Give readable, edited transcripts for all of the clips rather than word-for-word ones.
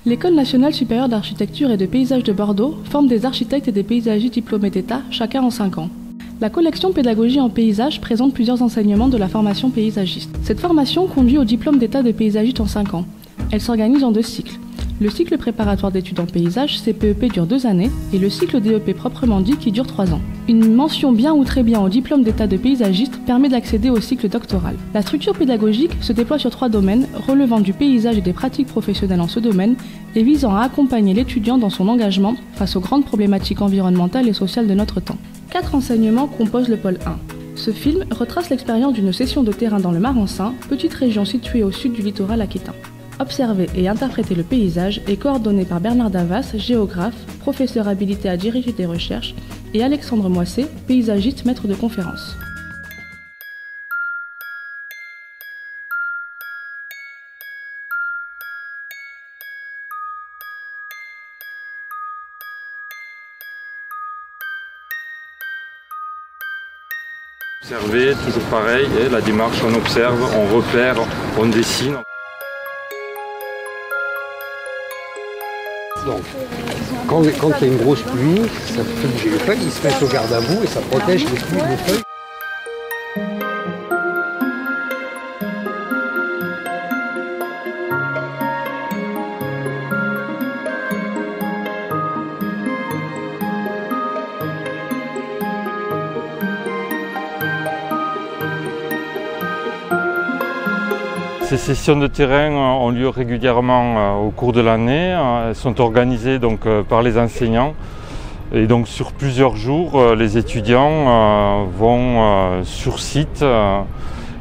L'École nationale supérieure d'architecture et de paysage de Bordeaux forme des architectes et des paysagistes diplômés d'État, chacun en 5 ans. La collection Pédagogie en paysage présente plusieurs enseignements de la formation paysagiste. Cette formation conduit au diplôme d'État de paysagiste en 5 ans. Elle s'organise en 2 cycles. Le cycle préparatoire d'études en paysage, CPEP, dure 2 années, et le cycle DEP proprement dit qui dure 3 ans. Une mention bien ou très bien au diplôme d'état de paysagiste permet d'accéder au cycle doctoral. La structure pédagogique se déploie sur 3 domaines, relevant du paysage et des pratiques professionnelles en ce domaine, et visant à accompagner l'étudiant dans son engagement face aux grandes problématiques environnementales et sociales de notre temps. 4 enseignements composent le pôle 1. Ce film retrace l'expérience d'une session de terrain dans le Marensin, petite région située au sud du littoral aquitain. Observer et interpréter le paysage est coordonné par Bernard Davas, géographe, professeur habilité à diriger des recherches, et Alexandre Moisset, paysagiste maître de conférence. Observer, toujours pareil, la démarche, on observe, on repère, on dessine. Donc, quand il y a une grosse pluie, ça fait bouger les feuilles, ils se mettent au garde à vous et ça protège les feuilles. Ces sessions de terrain ont lieu régulièrement au cours de l'année. Elles sont organisées donc, par les enseignants. Et donc sur plusieurs jours, les étudiants vont sur site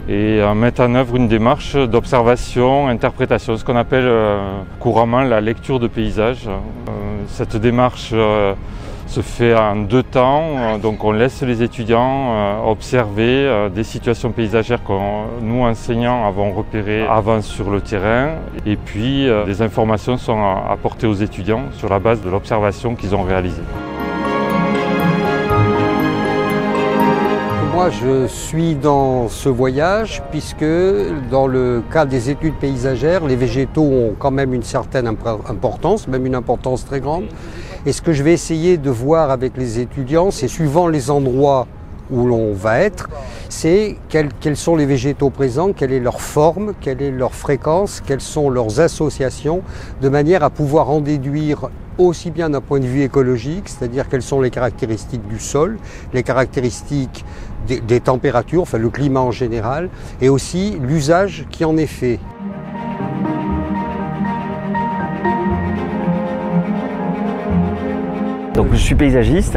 et mettre en œuvre une démarche d'observation, interprétation, ce qu'on appelle couramment la lecture de paysage. Cette démarche se fait en 2 temps, donc on laisse les étudiants observer des situations paysagères que nous enseignants avons repérées avant sur le terrain, et puis des informations sont apportées aux étudiants sur la base de l'observation qu'ils ont réalisée. Moi, je suis dans ce voyage puisque dans le cas des études paysagères, les végétaux ont quand même une certaine importance, même une importance très grande. Et ce que je vais essayer de voir avec les étudiants, c'est suivant les endroits où l'on va être, c'est quels sont les végétaux présents, quelle est leur forme, quelle est leur fréquence, quelles sont leurs associations, de manière à pouvoir en déduire aussi bien d'un point de vue écologique, c'est-à-dire quelles sont les caractéristiques du sol, les caractéristiques des températures, enfin le climat en général, et aussi l'usage qui en est fait. Donc, je suis paysagiste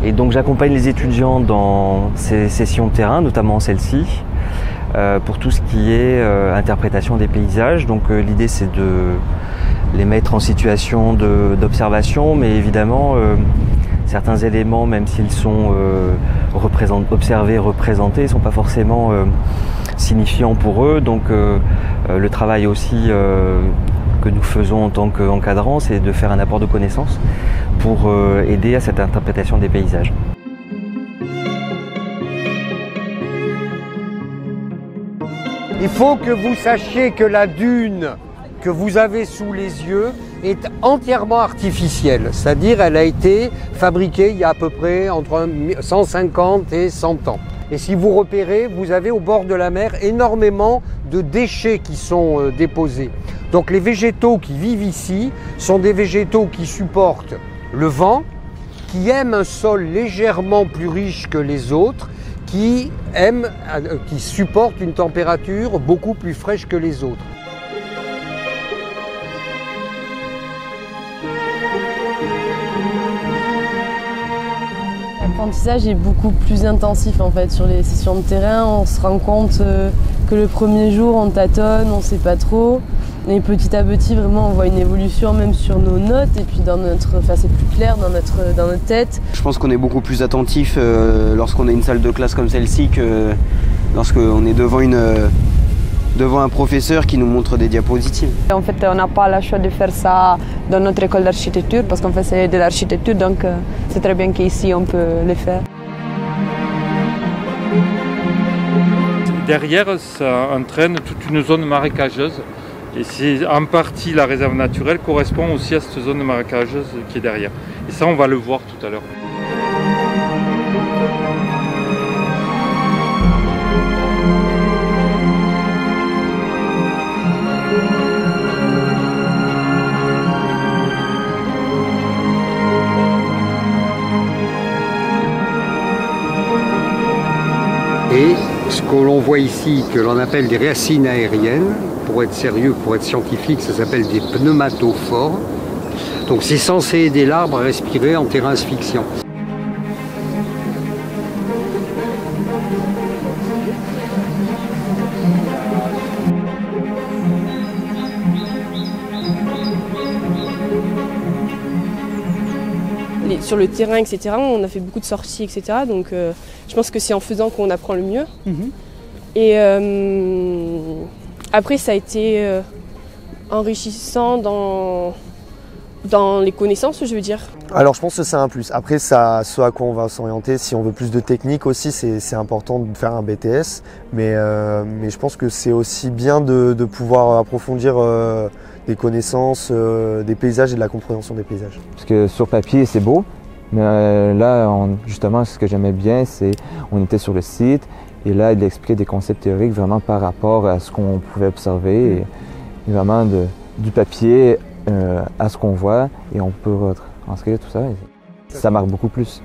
et donc j'accompagne les étudiants dans ces sessions de terrain, notamment celle-ci, pour tout ce qui est interprétation des paysages. Donc l'idée c'est de les mettre en situation d'observation, mais évidemment certains éléments, même s'ils sont observés, représentés, ne sont pas forcément signifiants pour eux. Donc le travail aussi que nous faisons en tant qu'encadrants, c'est de faire un apport de connaissances pour aider à cette interprétation des paysages. Il faut que vous sachiez que la dune que vous avez sous les yeux est entièrement artificielle, c'est-à-dire elle a été fabriquée il y a à peu près entre 150 et 100 ans. Et si vous repérez, vous avez au bord de la mer énormément de déchets qui sont déposés. Donc les végétaux qui vivent ici sont des végétaux qui supportent le vent, qui aiment un sol légèrement plus riche que les autres, qui supportent une température beaucoup plus fraîche que les autres. L'apprentissage est beaucoup plus intensif en fait sur les sessions de terrain. On se rend compte que le premier jour on tâtonne, on ne sait pas trop. Et petit à petit vraiment on voit une évolution même sur nos notes et puis c'est plus clair dans notre tête. Je pense qu'on est beaucoup plus attentif lorsqu'on a une salle de classe comme celle-ci que lorsqu'on est devant un professeur qui nous montre des diapositives. En fait, on n'a pas le choix de faire ça dans notre école d'architecture parce qu'en fait c'est de l'architecture, donc c'est très bien qu'ici on peut le faire. Derrière, ça entraîne toute une zone marécageuse. Et c'est en partie la réserve naturelle correspond aussi à cette zone marécageuse qui est derrière. Et ça, on va le voir tout à l'heure. Et ce que l'on voit ici, que l'on appelle des racines aériennes, pour être sérieux, pour être scientifique, ça s'appelle des pneumatophores. Donc c'est censé aider l'arbre à respirer en terrain asphyxiant. Sur le terrain, etc., on a fait beaucoup de sorties, etc. Donc je pense que c'est en faisant qu'on apprend le mieux. Et après, ça a été enrichissant dans les connaissances, je veux dire. Alors je pense que c'est un plus. Après, ça, ce à quoi on va s'orienter, si on veut plus de technique aussi, c'est important de faire un BTS. Mais je pense que c'est aussi bien de pouvoir approfondir des connaissances, des paysages et de la compréhension des paysages. Parce que sur papier, c'est beau. Mais là, justement, ce que j'aimais bien, c'est on était sur le site et là, il expliquait des concepts théoriques vraiment par rapport à ce qu'on pouvait observer et vraiment du papier à ce qu'on voit et on peut retranscrire tout ça. Ça marque beaucoup plus.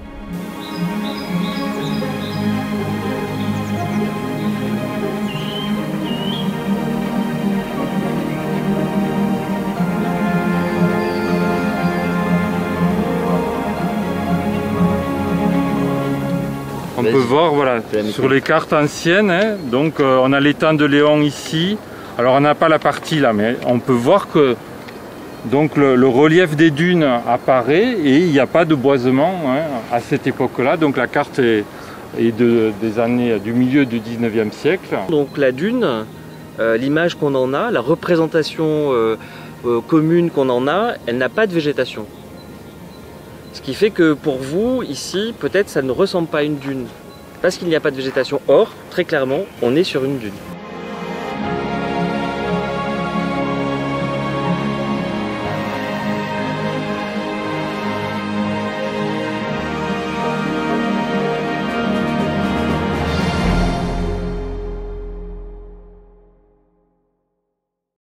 On peut voir voilà, sur les cartes anciennes, hein, donc on a l'étang de Léon ici. Alors on n'a pas la partie là, mais on peut voir que donc, le relief des dunes apparaît et il n'y a pas de boisement hein, à cette époque-là. Donc la carte est des années du milieu du 19e siècle. Donc la dune, l'image qu'on en a, la représentation commune qu'on en a, elle n'a pas de végétation. Ce qui fait que pour vous, ici, peut-être ça ne ressemble pas à une dune, parce qu'il n'y a pas de végétation. Or, très clairement, on est sur une dune.